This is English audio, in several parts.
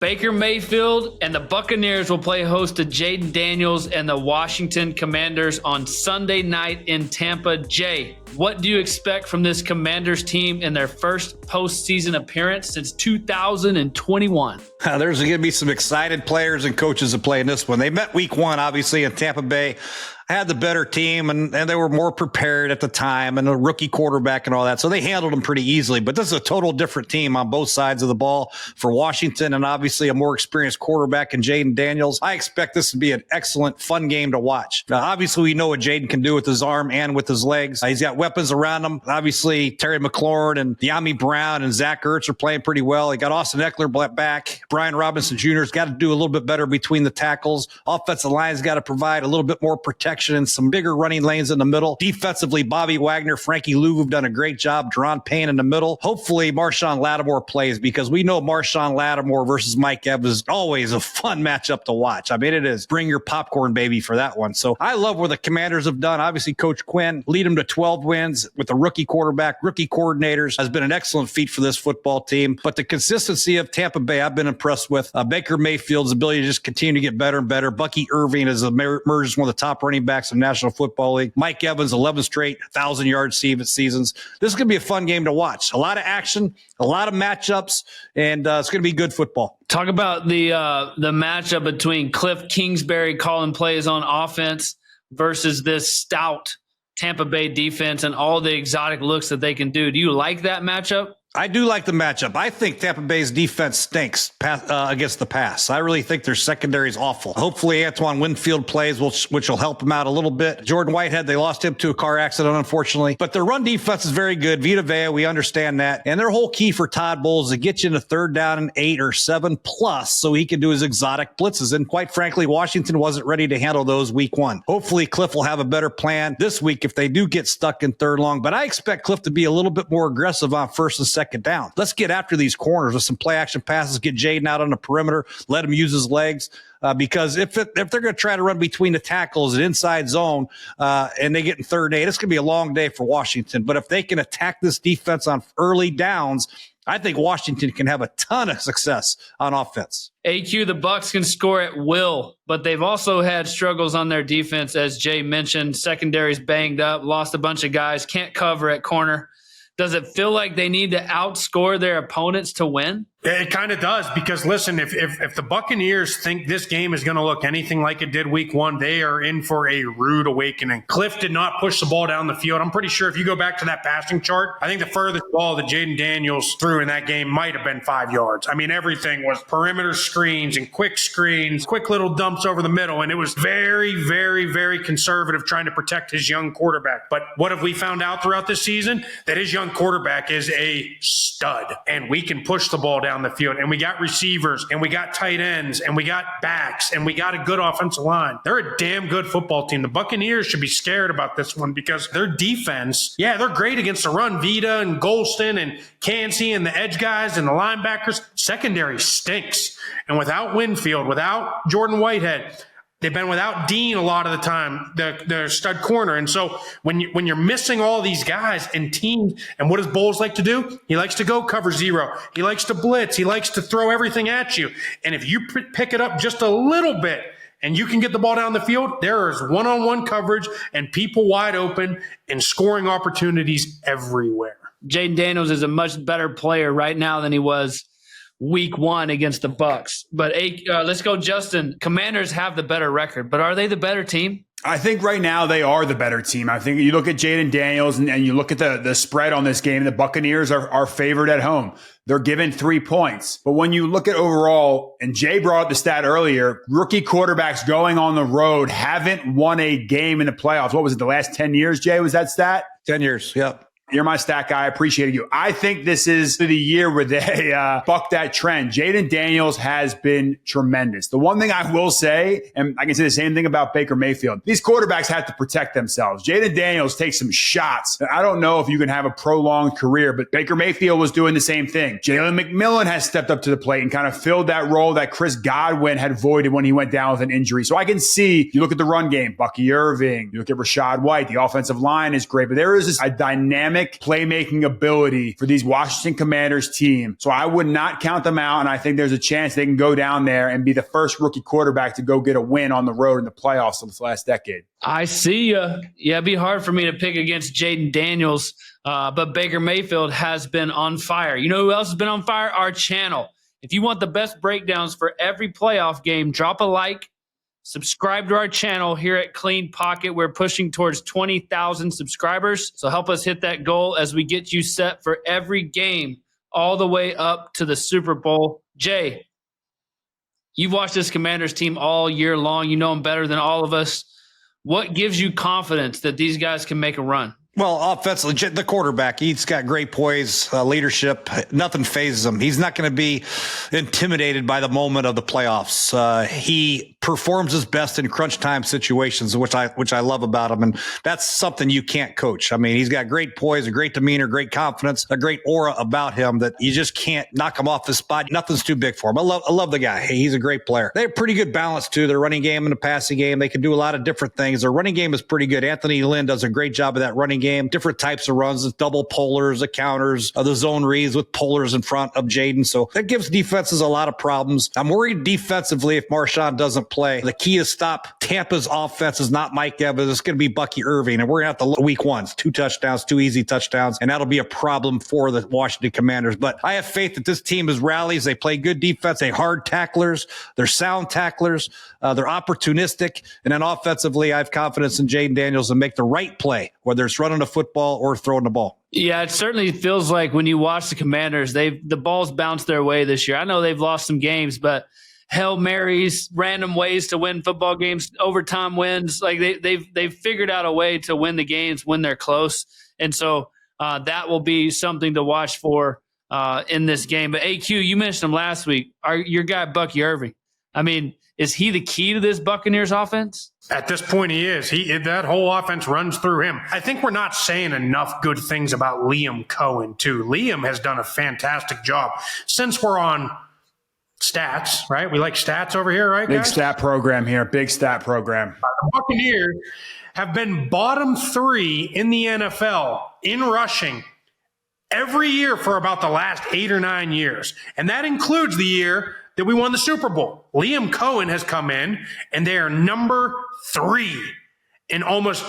Baker Mayfield and the Buccaneers will play host to Jaden Daniels and the Washington Commanders on Sunday night in Tampa. Jay, what do you expect from this Commanders team in their first postseason appearance since 2021? There's going to be some excited players and coaches that play in this one. They met week one, obviously, in Tampa Bay. Had the better team, and they were more prepared at the time, and a rookie quarterback and all that. So they handled them pretty easily. But this is a total different team on both sides of the ball for Washington, and obviously a more experienced quarterback in Jaden Daniels. I expect this to be an excellent, fun game to watch. Now, obviously, we know what Jaden can do with his arm and with his legs. He's got weapons around him. Obviously, Terry McLaurin and De'Ami Brown and Zach Ertz are playing pretty well. He got Austin Eckler back. Brian Robinson Jr. has got to do a little bit better between the tackles. Offensive line's got to provide a little bit more protection and some bigger running lanes in the middle. Defensively, Bobby Wagner, Frankie Louv have done a great job. Deron Payne in the middle. Hopefully, Marshawn Lattimore plays, because we know Marshawn Lattimore versus Mike Evans is always a fun matchup to watch. I mean, it is. Bring your popcorn, baby, for that one. So I love what the Commanders have done. Obviously, Coach Quinn lead them to 12 wins with a rookie quarterback, rookie coordinators, has been an excellent feat for this football team. But the consistency of Tampa Bay, I've been impressed with. Baker Mayfield's ability to just continue to get better and better. Bucky Irving has emerged as one of the top running backs in the National Football League. Mike Evans, 11 straight 1,000-yard seasons. This is going to be a fun game to watch. A lot of action, a lot of matchups, and it's going to be good football. Talk about the matchup between Cliff Kingsbury calling plays on offense versus this stout Tampa Bay defense and all the exotic looks that they can do. Do you like that matchup? I do like the matchup. I think Tampa Bay's defense stinks against the pass. I really think their secondary is awful. Hopefully Antoine Winfield plays, which will help him out a little bit. Jordan Whitehead, they lost him to a car accident, unfortunately. But their run defense is very good. Vita Vea, we understand that. And their whole key for Todd Bowles is to get you into 3rd down and 8 or 7 plus so he can do his exotic blitzes. And quite frankly, Washington wasn't ready to handle those week one. Hopefully Cliff will have a better plan this week if they do get stuck in 3rd long. But I expect Cliff to be a little bit more aggressive on 1st and 2nd down. Let's get after these corners with some play action passes, get Jaden out on the perimeter, let him use his legs. Because if they're going to try to run between the tackles and inside zone and they get in 3rd and 8, it's going to be a long day for Washington. But if they can attack this defense on early downs, I think Washington can have a ton of success on offense. AQ, the Bucs can score at will, but they've also had struggles on their defense, as Jay mentioned. Secondary's banged up, lost a bunch of guys, can't cover at corner. Does it feel like they need to outscore their opponents to win? It kind of does, because listen, if the Buccaneers think this game is going to look anything like it did week one, they are in for a rude awakening. Cliff did not push the ball down the field. I'm pretty sure if you go back to that passing chart, I think the furthest ball that Jaden Daniels threw in that game might have been 5 yards. I mean, everything was perimeter screens, quick little dumps over the middle, and it was very, very, very conservative trying to protect his young quarterback. But what have we found out throughout this season? That his young quarterback is a stud, and we can push the ball down the field, and we got receivers, and we got tight ends, and we got backs, and we got a good offensive line. They're a damn good football team. The Buccaneers should be scared about this one, because their defense, yeah, they're great against the run. Vita and Golston and Cansey and the edge guys and the linebackers. Secondary stinks. And without Winfield, without Jordan Whitehead, they've been without Dean a lot of the time, the stud corner. And so when you're missing all these guys and teams, and what does Bowles like to do? He likes to go cover zero. He likes to blitz. He likes to throw everything at you. And if you pick it up just a little bit and you can get the ball down the field, there is one-on-one coverage and people wide open and scoring opportunities everywhere. Jaden Daniels is a much better player right now than he was week one against the Bucs. But let's go, Justin. Commanders have the better record, but are they the better team? I think right now they are the better team. I think you look at Jaden Daniels and you look at the spread on this game, the Buccaneers are favored at home. They're given 3 points. But when you look at overall, and Jay brought up the stat earlier, rookie quarterbacks going on the road haven't won a game in the playoffs. What was it, the last 10 years, Jay? Was that stat? 10 years, yep. You're my stat guy. I appreciate you. I think this is the year where they buck that trend. Jaden Daniels has been tremendous. The one thing I will say, and I can say the same thing about Baker Mayfield, these quarterbacks have to protect themselves. Jaden Daniels takes some shots. I don't know if you can have a prolonged career, but Baker Mayfield was doing the same thing. Jalen McMillan has stepped up to the plate and kind of filled that role that Chris Godwin had voided when he went down with an injury. So I can see, you look at the run game, Bucky Irving, you look at Rashad White, the offensive line is great, but there is this a dynamic dynamic playmaking ability for these Washington Commanders team. So I would not count them out, and I think there's a chance they can go down there and be the first rookie quarterback to go get a win on the road in the playoffs of this last decade. I see you. Yeah, it'd be hard for me to pick against Jaden Daniels, but Baker Mayfield has been on fire. You know who else has been on fire? Our channel. If you want the best breakdowns for every playoff game, drop a like, subscribe to our channel here at Clean Pocket. We're pushing towards 20,000 subscribers, so help us hit that goal as we get you set for every game all the way up to the Super Bowl. Jay, you've watched this Commanders team all year long. You know them better than all of us. What gives you confidence that these guys can make a run? Well, offensively, the quarterback, he's got great poise, leadership. Nothing phases him. He's not going to be intimidated by the moment of the playoffs. He performs his best in crunch time situations, which I love about him. And that's something you can't coach. I mean, he's got great poise, a great demeanor, great confidence, a great aura about him that you just can't knock him off his spot. Nothing's too big for him. I love the guy. He's a great player. They have pretty good balance too. Their running game and the passing game. They can do a lot of different things. Their running game is pretty good. Anthony Lynn does a great job of that running game. Different types of runs, the double polars, the counters, the zone reads with polars in front of Jaden. So that gives defenses a lot of problems. I'm worried defensively if Marshawn doesn't play. The key to stop Tampa's offense is not Mike Evans. It's going to be Bucky Irving. And we're going to have to week 1, 2 touchdowns, 2 easy touchdowns. And that'll be a problem for the Washington Commanders. But I have faith that this team is rallies. They play good defense. They hard tacklers. They're sound tacklers. They're opportunistic. And then offensively, I have confidence in Jaden Daniels to make the right play, whether it's running the football or throwing the ball. Yeah, it certainly feels like when you watch the Commanders, the ball's bounced their way this year. I know they've lost some games, but Hail Marys, random ways to win football games, overtime wins, like they've figured out a way to win the games when they're close. And so that will be something to watch for in this game. But AQ, you mentioned him last week. Your guy Bucky Irving. I mean, is he the key to this Buccaneers offense? At this point, he is. That whole offense runs through him. I think we're not saying enough good things about Liam Cohen, too. Liam has done a fantastic job. Since we're on stats, right? We like stats over here, right, guys? Big stat program here. Big stat program. The Buccaneers have been bottom 3 in the NFL in rushing every year for about the last 8 or 9 years. And that includes the year that we won the Super Bowl. Liam Cohen has come in, and they are number 3 in almost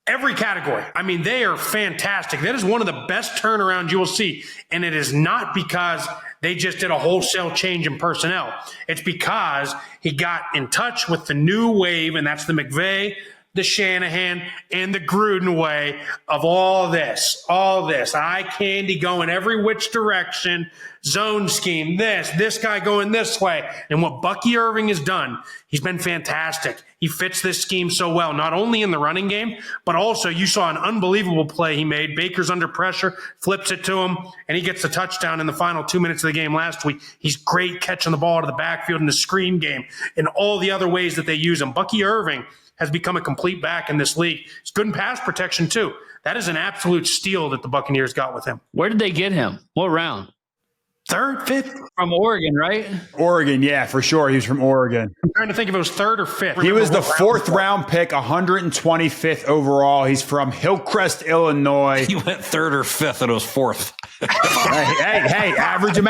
every category. I mean, they are fantastic. That is one of the best turnarounds you will see. And it is not because they just did a wholesale change in personnel. It's because he got in touch with the new wave, and that's the McVay, the Shanahan, and the Gruden way of all this eye candy going every which direction, zone scheme, this guy going this way. And what Bucky Irving has done, he's been fantastic. He fits this scheme so well, not only in the running game, but also you saw an unbelievable play he made. Baker's under pressure, flips it to him, and he gets the touchdown in the final 2 minutes of the game last week. He's great catching the ball out of the backfield in the screen game and all the other ways that they use him. Bucky Irving has become a complete back in this league. He's good in pass protection, too. That is an absolute steal that the Buccaneers got with him. Where did they get him? What round? 3rd, 5th? From Oregon, right? Oregon, yeah, for sure. He was from Oregon. I'm trying to think if it was 3rd or 5th. He was the 4th round pick, 125th overall. He's from Hillcrest, Illinois. He went 3rd or 5th, and it was 4th. Hey, average him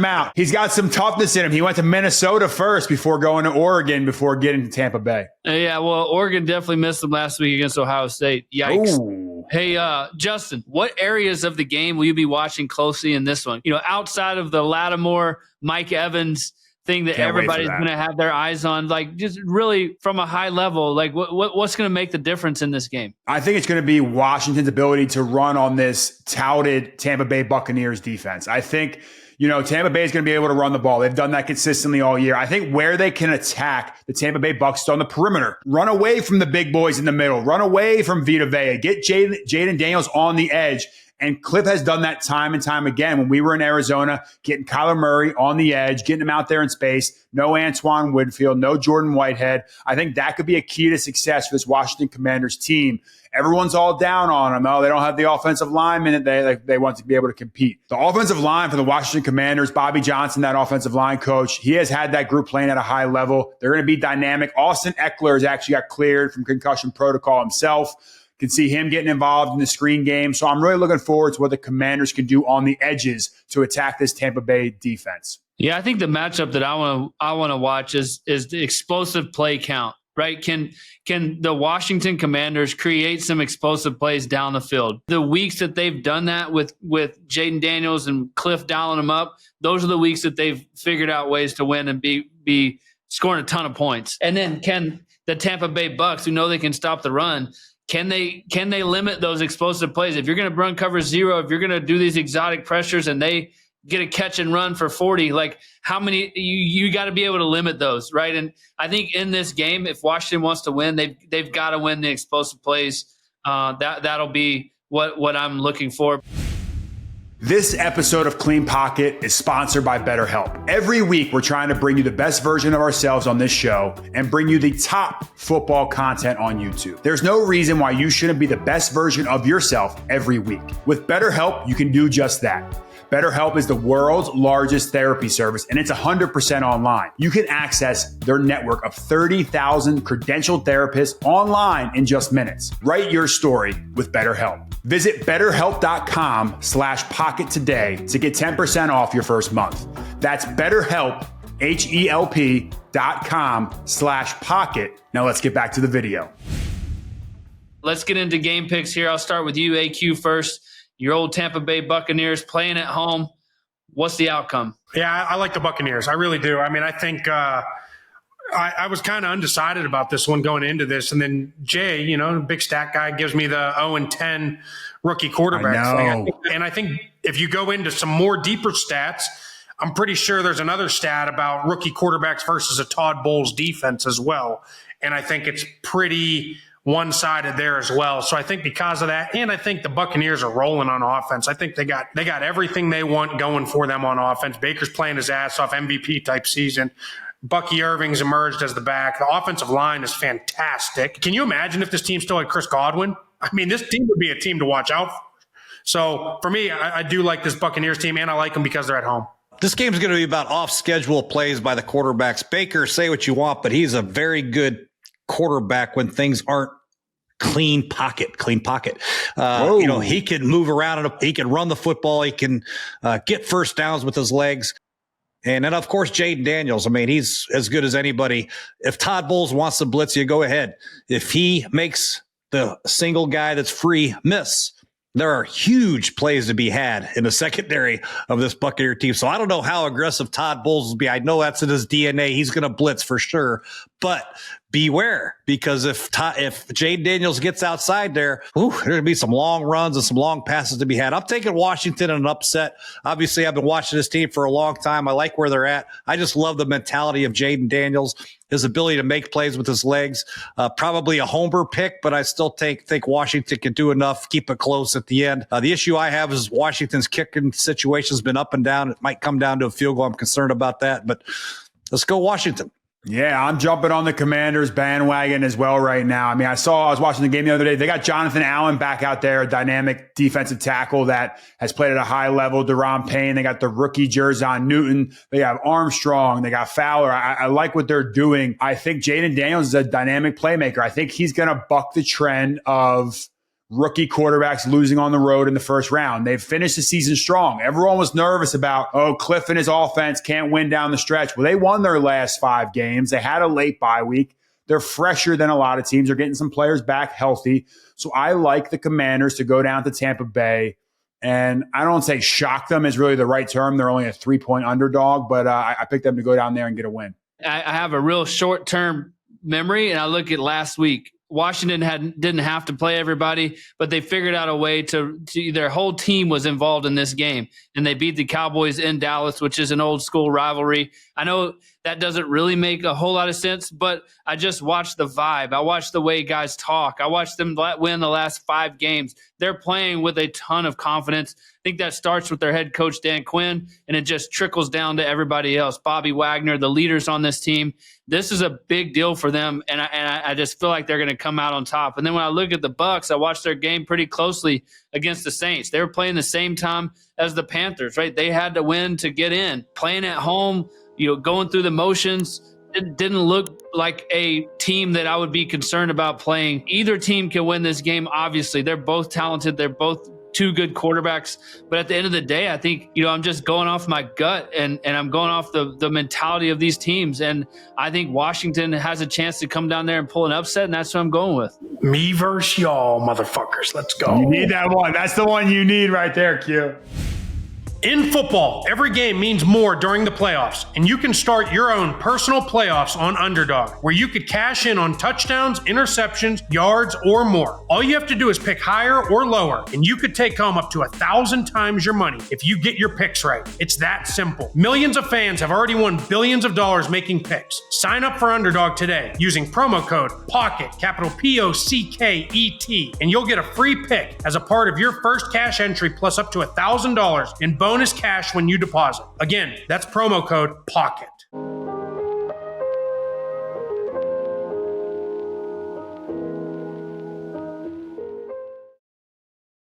out. He's got some toughness in him. He went to Minnesota first before going to Oregon before getting to Tampa Bay. Yeah, well, Oregon definitely missed them last week against Ohio State. Yikes. Ooh. Hey, Justin, what areas of the game will you be watching closely in this one? You know, outside of the Lattimore, Mike Evans thing that everybody's going to have their eyes on, like just really from a high level, like what's going to make the difference in this game? I think it's going to be Washington's ability to run on this touted Tampa Bay Buccaneers defense. I think, Tampa Bay is going to be able to run the ball. They've done that consistently all year. I think where they can attack the Tampa Bay Bucs is on the perimeter. Run away from the big boys in the middle. Run away from Vita Vea. Get Jaden Daniels on the edge. And Cliff has done that time and time again. When we were in Arizona, getting Kyler Murray on the edge, getting him out there in space. No Antoine Winfield, no Jordan Whitehead. I think that could be a key to success for this Washington Commanders team. Everyone's all down on them. Oh, they don't have the offensive linemen that they want to be able to compete. The offensive line for the Washington Commanders, Bobby Johnson, that offensive line coach, he has had that group playing at a high level. They're going to be dynamic. Austin Eckler has actually got cleared from concussion protocol himself. Can see him getting involved in the screen game. So I'm really looking forward to what the Commanders can do on the edges to attack this Tampa Bay defense. Yeah, I think the matchup that I want to watch is the explosive play count. Right? Can the Washington Commanders create some explosive plays down the field? The weeks that they've done that with Jaden Daniels and Cliff dialing them up, those are the weeks that they've figured out ways to win and be scoring a ton of points. And then can the Tampa Bay Bucks, who know they can stop the run, can they limit those explosive plays? If you're going to run cover zero, if you're going to do these exotic pressures and they get a catch and run for 40, like how many you got to be able to limit those, right? And I think in this game, if Washington wants to win, they've got to win the explosive plays. That'll be what I'm looking for. This episode of Clean Pocket is sponsored by BetterHelp. Every week, we're trying to bring you the best version of ourselves on this show and bring you the top football content on YouTube. There's no reason why you shouldn't be the best version of yourself every week. With BetterHelp, you can do just that. BetterHelp is the world's largest therapy service, and it's 100% online. You can access their network of 30,000 credentialed therapists online in just minutes. Write your story with BetterHelp. Visit BetterHelp.com/pocket today to get 10% off your first month. That's BetterHelp, HELP.com/pocket. Now let's get back to the video. Let's get into game picks here. I'll start with you, AQ, first. Your old Tampa Bay Buccaneers playing at home. What's the outcome? Yeah, I like the Buccaneers. I really do. I mean, I think I was kind of undecided about this one going into this. And then Jay, big stat guy, gives me the 0-10 rookie quarterback thing. And I think if you go into some more deeper stats, I'm pretty sure there's another stat about rookie quarterbacks versus a Todd Bowles defense as well. And I think it's pretty one-sided there as well. So I think because of that, and I think the Buccaneers are rolling on offense. I think they got everything they want going for them on offense. Baker's playing his ass off, MVP type season. Bucky Irving's emerged as the back. The offensive line is fantastic. Can you imagine if this team still had Chris Godwin? I mean, this team would be a team to watch out for. So for me, I do like this Buccaneers team, and I like them because they're at home. This game is going to be about off-schedule plays by the quarterbacks. Baker, say what you want, but he's a very good quarterback when things aren't clean pocket. He can move around and he can run the football. He can get first downs with his legs. And then, of course, Jaden Daniels. I mean, he's as good as anybody. If Todd Bowles wants to blitz you, go ahead. If he makes the single guy that's free miss, there are huge plays to be had in the secondary of this Buccaneer team. So I don't know how aggressive Todd Bowles will be. I know that's in his DNA. He's going to blitz for sure. But beware, because if Jaden Daniels gets outside there, there's going to be some long runs and some long passes to be had. I'm taking Washington in an upset. Obviously, I've been watching this team for a long time. I like where they're at. I just love the mentality of Jaden Daniels, his ability to make plays with his legs. Probably a homer pick, but I still think Washington can do enough, keep it close at the end. The issue I have is Washington's kicking situation has been up and down. It might come down to a field goal. I'm concerned about that, but let's go Washington. Yeah, I'm jumping on the Commanders bandwagon as well right now. I mean, I was watching the game the other day. They got Jonathan Allen back out there, a dynamic defensive tackle that has played at a high level. Deron Payne. They got the rookie Jerzon Newton. They have Armstrong. They got Fowler. I like what they're doing. I think Jaden Daniels is a dynamic playmaker. I think he's going to buck the trend of rookie quarterbacks losing on the road in the first round. They've finished the season strong. Everyone was nervous about, Cliff and his offense can't win down the stretch. Well, they won their last 5 games. They had a late bye week. They're fresher than a lot of teams. They're getting some players back healthy. So I like the Commanders to go down to Tampa Bay. And I don't say shock them is really the right term. They're only a 3-point underdog, but I picked them to go down there and get a win. I have a real short-term memory, and I look at last week. Washington didn't have to play everybody, but they figured out a way to their whole team was involved in this game, and they beat the Cowboys in Dallas, which is an old school rivalry. I know that doesn't really make a whole lot of sense, but I just watched the vibe. I watched the way guys talk. I watched them win the last 5 games. They're playing with a ton of confidence. I think that starts with their head coach, Dan Quinn, and it just trickles down to everybody else. Bobby Wagner, the leaders on this team. This is a big deal for them, and I just feel like they're going to come out on top. And then when I look at the Bucs, I watched their game pretty closely against the Saints. They were playing the same time as the Panthers, right? They had to win to get in. Playing at home, going through the motions, didn't look like a team that I would be concerned about playing. Either team can win this game, obviously. They're both talented. They're both two good quarterbacks. But at the end of the day, I think, I'm just going off my gut and I'm going off the mentality of these teams. And I think Washington has a chance to come down there and pull an upset, and that's what I'm going with. Me versus y'all, motherfuckers. Let's go. You need that one. That's the one you need right there, Q. In football, every game means more during the playoffs, and you can start your own personal playoffs on Underdog, where you could cash in on touchdowns, interceptions, yards, or more. All you have to do is pick higher or lower, and you could take home up to 1,000 times your money if you get your picks right. It's that simple. Millions of fans have already won billions of dollars making picks. Sign up for Underdog today using promo code POCKET, capital POCKET, and you'll get a free pick as a part of your first cash entry plus up to $1,000 in bonus cash when you deposit. Again, that's promo code POCKET.